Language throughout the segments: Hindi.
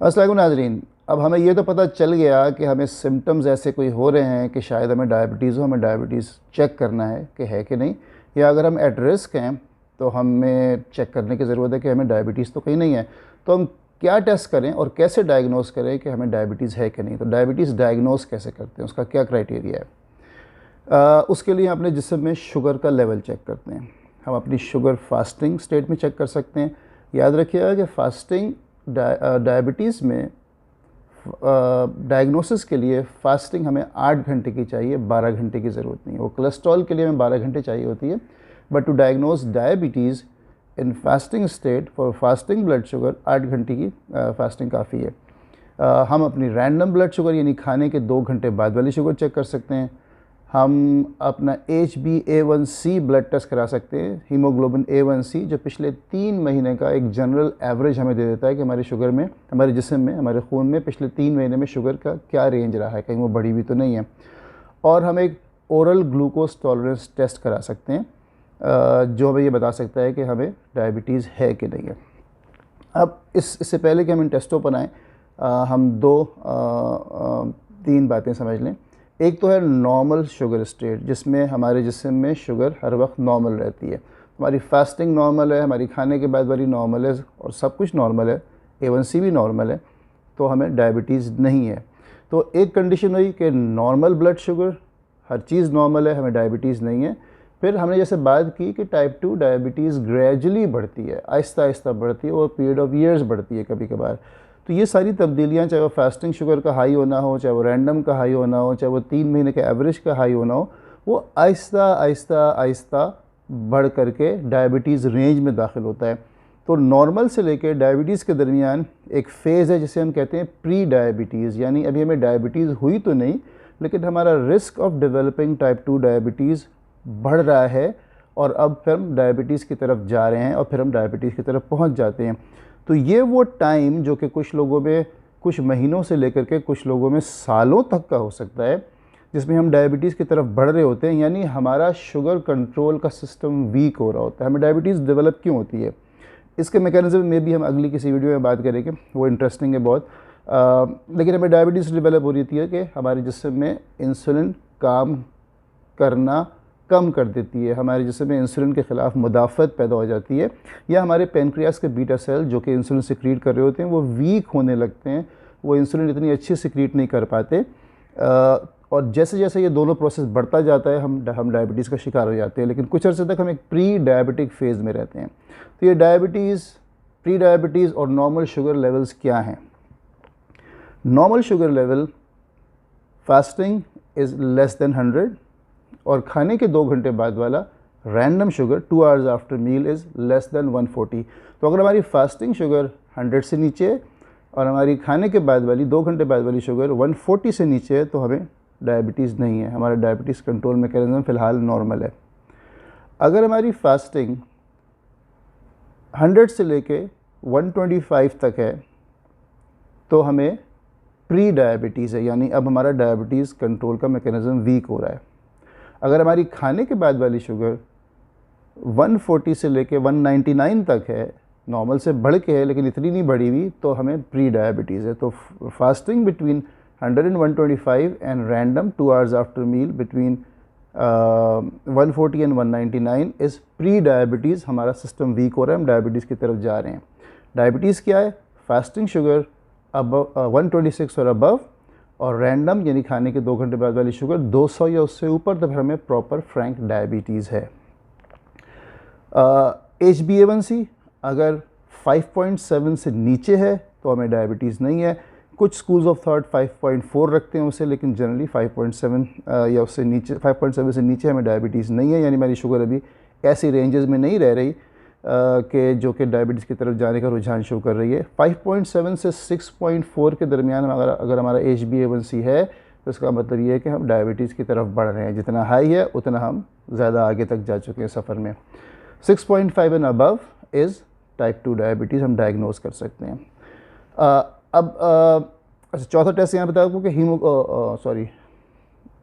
अस्सलाम वालेकुम नाज़रीन। अब हमें ये तो पता चल गया कि हमें सिम्टम्स ऐसे कोई हो रहे हैं कि शायद हमें डायबिटीज़ हो, हमें डायबिटीज़ चेक करना है कि नहीं, या अगर हम एट रिस्क हैं तो हमें चेक करने की ज़रूरत है कि हमें डायबिटीज़ तो कहीं नहीं है। तो हम क्या टेस्ट करें और कैसे डायग्नोस करें कि हमें डायबिटीज़ है कि नहीं। तो डायबिटीज़ डायग्नोस कैसे करते हैं, उसका क्या क्राइटेरिया है? उसके लिए अपने जिस्म में शुगर का लेवल चेक करते हैं। हम अपनी शुगर फास्टिंग स्टेट में चेक कर सकते हैं। याद रखिएगा कि फास्टिंग डायबिटीज़ में डायग्नोसिस के लिए फ़ास्टिंग हमें 8 घंटे की चाहिए, 12 घंटे की ज़रूरत नहीं है। वो कोलेस्ट्रॉल के लिए हमें 12 घंटे चाहिए होती है, but to diagnose diabetes in fasting state for fasting blood sugar 8 घंटे की फास्टिंग काफ़ी है। हम अपनी रैंडम ब्लड शुगर यानी खाने के 2 घंटे बाद वाली शुगर चेक कर सकते हैं। हम अपना HbA1c ब्लड टेस्ट करा सकते हैं, हीमोग्लोबिन A1c, जो पिछले 3 महीने का एक जनरल एवरेज हमें दे देता है कि हमारी शुगर में, हमारे जिस्म में, हमारे खून में पिछले 3 महीने में शुगर का क्या रेंज रहा है, कहीं वो बढ़ी भी तो नहीं है। और हम एक ओरल ग्लूकोज टॉलरेंस टेस्ट करा सकते हैं, जो हमें ये बता सकता है कि हमें डायबिटीज़ है कि नहीं है। अब इससे पहले कि हम इन टेस्टों पर आएँ, हम 3 बातें समझ लें। एक तो है नॉर्मल शुगर स्टेट, जिसमें हमारे जिस्म में शुगर हर वक्त नॉर्मल रहती है। हमारी फास्टिंग नॉर्मल है, हमारी खाने के बाद वाली नॉर्मल है और सब कुछ नॉर्मल है, A1c भी नॉर्मल है, तो हमें डायबिटीज़ नहीं है। तो एक कंडीशन हुई कि नॉर्मल ब्लड शुगर, हर चीज़ नॉर्मल है, हमें डायबिटीज़ नहीं है। फिर हमने जैसे बात की कि टाइप 2 डायबिटीज़ ग्रेजुअली बढ़ती है, आहिस्ता आहिस्ता बढ़ती है और पीरियड ऑफ ईयर्स बढ़ती है कभी कभार। तो ये सारी तब्दीलियाँ, चाहे वो फास्टिंग शुगर का हाई होना हो, चाहे वो रैंडम का हाई होना हो, चाहे वो 3 महीने के एवरेज का हाई होना हो, वो आहिस्ता आहिस्ता आहिस्ता बढ़ करके डायबिटीज़ रेंज में दाखिल होता है। तो नॉर्मल से लेकर डायबिटीज़ के दरमियान एक फ़ेज़ है जिसे हम कहते हैं प्री डायबिटीज़, यानी अभी हमें डायबिटीज़ हुई तो नहीं, लेकिन हमारा risk of developing type 2 diabetes बढ़ रहा है और अब फिर हम डायबिटीज़ की तरफ जा रहे हैं और फिर हम डायबिटीज़ की तरफ पहुंच जाते हैं। तो ये वो टाइम जो कि कुछ लोगों में कुछ महीनों से लेकर के कुछ लोगों में सालों तक का हो सकता है, जिसमें हम डायबिटीज़ की तरफ बढ़ रहे होते हैं, यानी हमारा शुगर कंट्रोल का सिस्टम वीक हो रहा होता है। हमें डायबिटीज़ डेवलप क्यों होती है, इसके मैकेनिज्म में भी हम अगली किसी वीडियो में बात करेंगे, वो इंटरेस्टिंग है बहुत। लेकिन हमें डायबिटीज़ डेवलप हो रही थी कि हमारे जिस्म में इंसुलिन काम करना कम कर देती है, हमारे जिस्म में इंसुलिन के ख़िलाफ़ मुदाफ़त पैदा हो जाती है, या हमारे पेनक्रियास के बीटा सेल जो कि इंसुलिन सिक्रीट कर रहे होते हैं वो वीक होने लगते हैं, वो इंसुलिन इतनी अच्छी सिक्रीट नहीं कर पाते। और जैसे जैसे ये दोनों प्रोसेस बढ़ता जाता है हम डायबिटीज़ का शिकार हो जाते हैं। लेकिन कुछ अर्से तक हम एक प्री डायबिटिक फ़ेज़ में रहते हैं। तो ये डायबिटीज़, प्री डायबिटीज़ और नॉर्मल शुगर लेवल्स क्या हैं? Normal sugar level fasting is less than 100 और खाने के 2 घंटे बाद वाला random sugar 2 hours after meal is less than 140। तो अगर हमारी फास्टिंग शुगर 100 से नीचे है और हमारी खाने के बाद वाली 2 घंटे बाद वाली शुगर 140 से नीचे है, तो हमें डायबिटीज़ नहीं है, हमारा डायबिटीज़ कंट्रोल मैकेनिज्म फ़िलहाल नॉर्मल है। अगर हमारी फास्टिंग 100 से लेके 125 तक है तो हमें प्री डायबिटीज़ है, यानी अब हमारा डायबिटीज़ कंट्रोल का मैकेनिज्म वीक हो रहा है। अगर हमारी खाने के बाद वाली शुगर 140 से लेके 199 तक है, नॉर्मल से बढ़ के है लेकिन इतनी नहीं बढ़ी हुई, तो हमें प्री डायबिटीज़ है। तो fasting between 100 and 125 and random 2 hours after meal between 140 and 199 is pre diabetes. हमारा सिस्टम वीक हो रहा है, हम डायबिटीज़ की तरफ जा रहे हैं। डायबिटीज़ क्या है? फास्टिंग शुगर अब 126 और अबव, और रैंडम यानी खाने के 2 घंटे बाद वाली शुगर 200 या उससे ऊपर, तब हमें प्रॉपर फ्रैंक डायबिटीज़ है। HbA1c अगर 5.7 से नीचे है तो हमें डायबिटीज़ नहीं है। कुछ स्कूल्स ऑफ थॉट 5.4 रखते हैं उसे, लेकिन जनरली 5.7 या उससे नीचे, 5.7 से नीचे हमें डायबिटीज़ नहीं है, यानी हमारी शुगर अभी ऐसी रेंजेस में नहीं रह रही कि जो कि डायबिटीज़ की तरफ जाने का रुझान शो कर रही है। 5.7 से 6.4 के दरमियान अगर हमारा HbA1c है तो इसका मतलब ये है कि हम डायबिटीज़ की तरफ बढ़ रहे हैं। जितना हाई है उतना हम ज़्यादा आगे तक जा चुके हैं सफ़र में। 6.5 and above is type 2 diabetes, हम डायग्नोज कर सकते हैं। अच्छा, चौथा टेस्ट यहाँ बता दूँ कि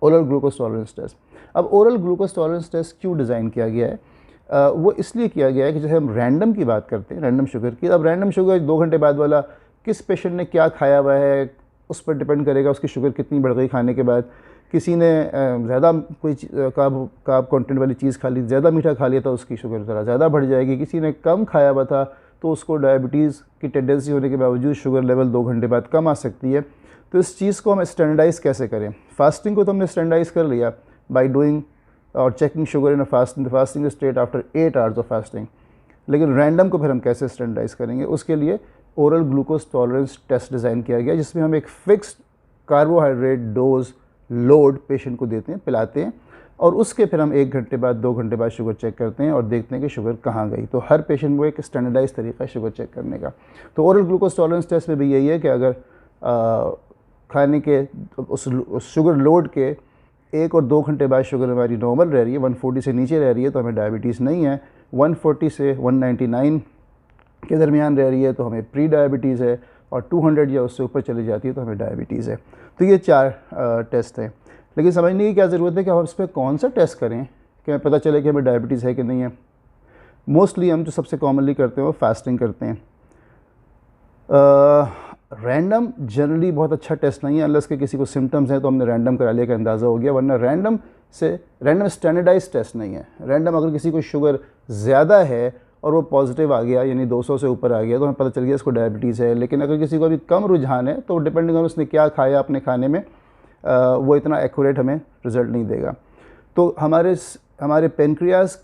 ओरल ग्लूकोज टॉलरेंस टेस्ट। अब ओरल ग्लूकोज टॉलरेंस टेस्ट क्यों डिज़ाइन किया गया है? वो इसलिए किया गया है कि जैसे हम रैंडम की बात करते हैं, रैंडम शुगर की, अब रैंडम शुगर 2 घंटे बाद वाला किस पेशेंट ने क्या खाया हुआ है उस पर डिपेंड करेगा उसकी शुगर कितनी बढ़ गई खाने के बाद। किसी ने ज़्यादा कोई कार्ब कंटेंट वाली चीज़ खा ली, ज़्यादा मीठा खा लिया तो उसकी शुगर ज़रा ज़्यादा बढ़ जाएगी। किसी ने कम खाया हुआ था तो उसको डायबिटीज़ की टेंडेंसी होने के बावजूद शुगर लेवल 2 घंटे बाद कम आ सकती है। तो इस चीज़ को हम स्टैंडर्डाइज़ कैसे करें? फास्टिंग को तो हमने स्टैंडर्डाइज़ कर लिया बाई डूइंग और checking sugar in fasting state after 8 hours of fasting. लेकिन रैंडम को फिर हम कैसे स्टैंडर्डाइज़ करेंगे? उसके लिए oral glucose tolerance test design किया गया, जिसमें हम एक fixed carbohydrate dose load patient को देते हैं, पिलाते हैं, और उसके फिर हम 1 घंटे बाद 2 घंटे बाद शुगर चेक करते हैं और देखते हैं कि शुगर कहाँ गई। तो हर पेशेंट को एक स्टैंडर्डाइज तरीका है शुगर चेक करने का। तो ओरल ग्लूकोज टॉलरेंस टेस्ट में भी यही है कि अगर खाने के उस शुगर लोड के 1 और 2 घंटे बाद शुगर हमारी नॉर्मल रह रही है, 140 से नीचे रह रही है तो हमें डायबिटीज़ नहीं है, 140 से 199 के दरमियान रह रही है तो हमें प्री डायबिटीज़ है, और 200 या उससे ऊपर चली जाती है तो हमें डायबिटीज़ है। तो ये 4 टेस्ट हैं। लेकिन समझने की क्या ज़रूरत है कि हम इस पर कौन सा टेस्ट करें कि हमें पता चले कि हमें डायबिटीज़ है कि नहीं है। मोस्टली हम जो सबसे कॉमनली करते हैं वो फास्टिंग करते हैं। रैंडम जनरली बहुत अच्छा टेस्ट नहीं है, अनलेस के किसी को सिम्टम्स हैं तो हमने रैंडम करा लिया का अंदाज़ा हो गया, वरना रैंडम स्टैंडर्डाइज टेस्ट नहीं है। रैंडम अगर किसी को शुगर ज़्यादा है और वो पॉजिटिव आ गया, यानी 200 से ऊपर आ गया, तो हमें पता चल गया इसको डायबिटीज़ है। लेकिन अगर किसी को अभी कम रुझान है तो डिपेंडिंग ऑन उसने क्या खाया अपने खाने में, वो इतना एक्यूरेट हमें रिज़ल्ट नहीं देगा। तो हमारे पेनक्रियाज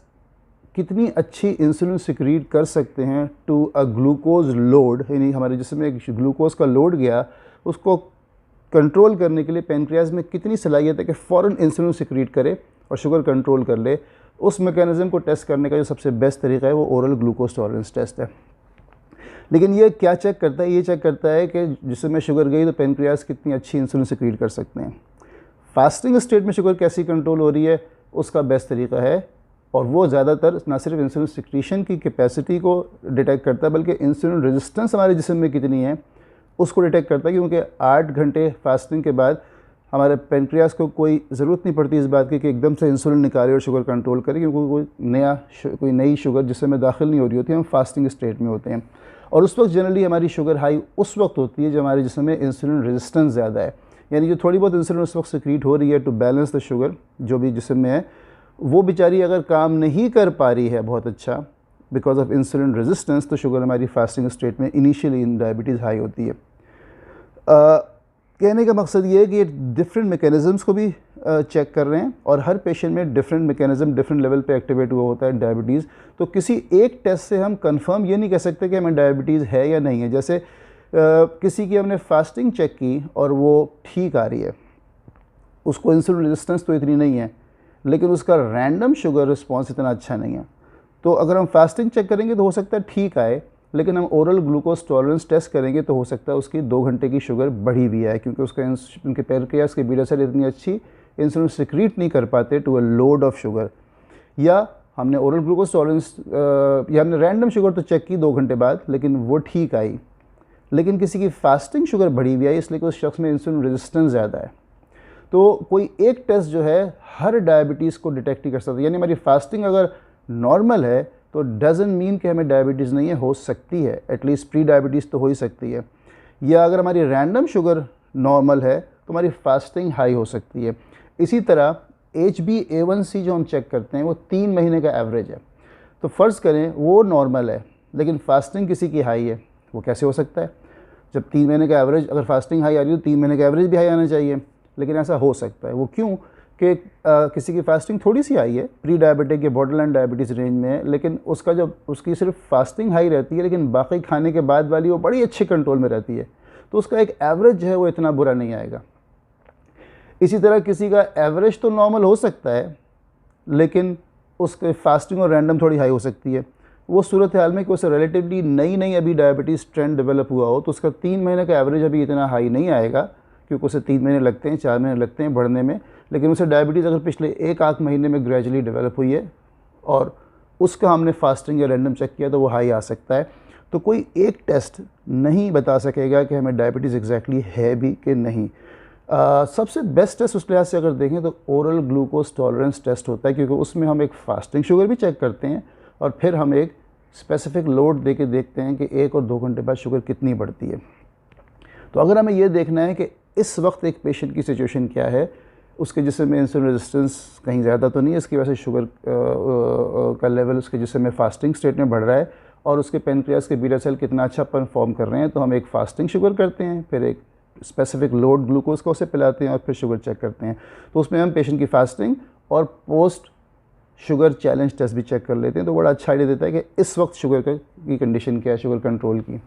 कितनी अच्छी इंसुलिन सिक्रीट कर सकते हैं टू अ ग्लूकोज लोड, यानी हमारे जिस्म में एक ग्लूकोज का लोड गया, उसको कंट्रोल करने के लिए पेनक्रियाज में कितनी सलाहियत है कि फ़ौरन इंसुलिन सिक्रीट करे और शुगर कंट्रोल कर ले। उस मैकेनिज़्म को टेस्ट करने का जो सबसे बेस्ट तरीका है वो ओरल ग्लूकोज टॉलरेंस टेस्ट है। लेकिन ये क्या चेक करता है? ये चेक करता है कि जिसमें शुगर गई तो पेनक्रियाज कितनी अच्छी इंसुलिन सिक्रीट कर सकते हैं। फास्टिंग स्टेट में शुगर कैसी कंट्रोल हो रही है उसका बेस्ट तरीका है, और वो ज़्यादातर ना सिर्फ इंसुलिन सिक्रीशन की कैपेसिटी को डिटेक्ट करता है बल्कि इंसुलिन रेजिस्टेंस हमारे जिस्म में कितनी है उसको डिटेक्ट करता है। क्योंकि 8 घंटे फास्टिंग के बाद हमारे पेनक्रियाज को कोई ज़रूरत नहीं पड़ती इस बात की कि एकदम से इंसुलिन निकाले और शुगर कंट्रोल करे, क्योंकि कोई नई शुगर जिससे में दाखिल नहीं हो रही होती, हम फास्टिंग स्टेट में होते हैं। और उस वक्त जनरली हमारी शुगर हाई उस वक्त होती है जब हमारे जिस्म में इंसुलिन रेजिस्टेंस ज़्यादा है, यानी जो थोड़ी बहुत इंसुलिन उस वक्त सिक्रीट हो रही है टू बैलेंस द शुगर जो भी जिस्म में है, वो बेचारी अगर काम नहीं कर पा रही है बहुत अच्छा बिकॉज ऑफ इंसुलिन रेजिस्टेंस, तो शुगर हमारी फास्टिंग स्टेट में इनिशियली इन डायबिटीज़ हाई होती है। कहने का मकसद ये है कि ये डिफरेंट मैकेनिज़म्स को भी चेक कर रहे हैं, और हर पेशेंट में डिफरेंट मैकेनिज़्म डिफरेंट लेवल पे एक्टिवेट हुआ होता है डायबिटीज़। तो किसी एक टेस्ट से हम कंफर्म ये नहीं कह सकते कि हमें डायबिटीज़ है या नहीं है। जैसे किसी की हमने फास्टिंग चेक की और वो ठीक आ रही है, उसको इंसुलिन रेजिस्टेंस तो इतनी नहीं है, लेकिन उसका रैंडम शुगर रिस्पॉन्स इतना अच्छा नहीं है, तो अगर हम फास्टिंग चेक करेंगे तो हो सकता है ठीक आए, लेकिन हम ओरल ग्लूकोज टॉलरेंस टेस्ट करेंगे तो हो सकता है उसकी 2 घंटे की शुगर बढ़ी भी है, क्योंकि उसका उनके पेनक्रियाज के बीटा सेल इतनी अच्छी इंसुलिन सिक्रीट नहीं कर पाते to a load of sugar. या हमने ओरल ग्लूकोज टॉलरेंस या हमने रैंडम शुगर तो चेक की 2 घंटे बाद, लेकिन वो ठीक आई, लेकिन किसी की फास्टिंग शुगर बढ़ी हुई आई, इसलिए कि उस शख्स में इंसुलिन रेजिस्टेंस ज़्यादा है। तो कोई एक टेस्ट जो है हर डायबिटीज़ को डिटेक्ट ही कर सकता है। यानी हमारी फास्टिंग अगर नॉर्मल है तो डजंट मीन कि हमें डायबिटीज़ नहीं है, हो सकती है, एटलीस्ट प्री डायबिटीज़ तो हो ही सकती है। या अगर हमारी रैंडम शुगर नॉर्मल है तो हमारी फास्टिंग हाई हो सकती है। इसी तरह HbA1c जो हम चेक करते हैं वो 3 महीने का एवरेज है। तो फ़र्ज़ करें वो नॉर्मल है लेकिन फास्टिंग किसी की हाई है, वो कैसे हो सकता है? जब 3 महीने का एवरेज, अगर फास्टिंग हाई आ रही है तो 3 महीने का एवरेज भी हाई आना चाहिए, लेकिन ऐसा हो सकता है। वो क्यों? कि किसी की फास्टिंग थोड़ी सी आई है, प्री डायबिटिक या बॉर्डरलाइन डायबिटीज़ रेंज में है, लेकिन उसकी सिर्फ फास्टिंग हाई रहती है, लेकिन बाकी खाने के बाद वाली वो बड़ी अच्छे कंट्रोल में रहती है, तो उसका एक एवरेज है वो इतना बुरा नहीं आएगा। इसी तरह किसी का एवरेज तो नॉर्मल हो सकता है, लेकिन उसके फास्टिंग और रैंडम थोड़ी हाई हो सकती है। वो सूरत हाल में कि उसे रिलेटिवली नई अभी डायबिटीज़ ट्रेंड डेवलप हुआ हो, तो उसका 3 महीने का एवरेज अभी इतना हाई नहीं आएगा, क्योंकि उसे 3 महीने लगते हैं, 4 महीने लगते हैं बढ़ने में। लेकिन उसे डायबिटीज़ अगर पिछले 1-8 महीने में ग्रेजुअली डेवलप हुई है और उसका हमने फास्टिंग या रैंडम चेक किया तो वो हाई आ सकता है। तो कोई एक टेस्ट नहीं बता सकेगा कि हमें डायबिटीज़ एग्जैक्टली है भी कि नहीं। सबसे बेस्ट टेस्ट उस लिहाज से अगर देखें तो ओरल ग्लूकोज टॉलरेंस टेस्ट होता है, क्योंकि उसमें हम एक फास्टिंग शुगर भी चेक करते हैं और फिर हम एक स्पेसिफिक लोड दे के देखते हैं कि 1 और 2 घंटे बाद शुगर कितनी बढ़ती है। तो अगर हमें ये देखना है कि इस वक्त एक पेशेंट की सिचुएशन क्या है, उसके जिस्म में इंसुलिन रेजिस्टेंस कहीं ज़्यादा तो नहीं है, इसकी वजह से शुगर का लेवल उसके जिस्म में फास्टिंग स्टेट में बढ़ रहा है, और उसके पेनक्रियास के बीटा सेल कितना अच्छा परफॉर्म कर रहे हैं, तो हम एक फास्टिंग शुगर करते हैं, फिर एक स्पेसिफिक लोड ग्लूकोज को उसे पिलाते हैं और फिर शुगर चेक करते हैं। तो उसमें हम पेशेंट की फास्टिंग और पोस्ट शुगर चैलेंज टेस्ट भी चेक कर लेते हैं, तो बड़ा अच्छा आइडिया देता है कि इस वक्त शुगर की कंडीशन क्या है, शुगर कंट्रोल की।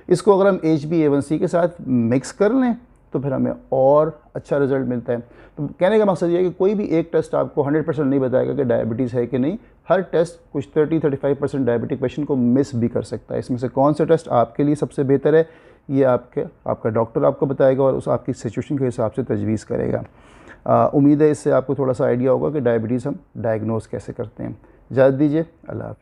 इसको अगर हम HbA1c के साथ मिक्स कर लें तो फिर हमें और अच्छा रिजल्ट मिलता है। तो कहने का मकसद ये है कि कोई भी एक टेस्ट आपको 100% नहीं बताएगा कि डायबिटीज़ है कि नहीं। हर टेस्ट कुछ 30-35% डायबिटिक पेशेंट को मिस भी कर सकता है। इसमें से कौन सा टेस्ट आपके लिए सबसे बेहतर है, ये आपका डॉक्टर आपको बताएगा और उस आपकी सिचुएशन के हिसाब से तजवीज़ करेगा। उम्मीद है इससे आपको थोड़ा सा आइडिया होगा कि डायबिटीज़ हम डायग्नोज कैसे करते हैं। इजाज़त दीजिए, अल्लाह हाफ़िज़।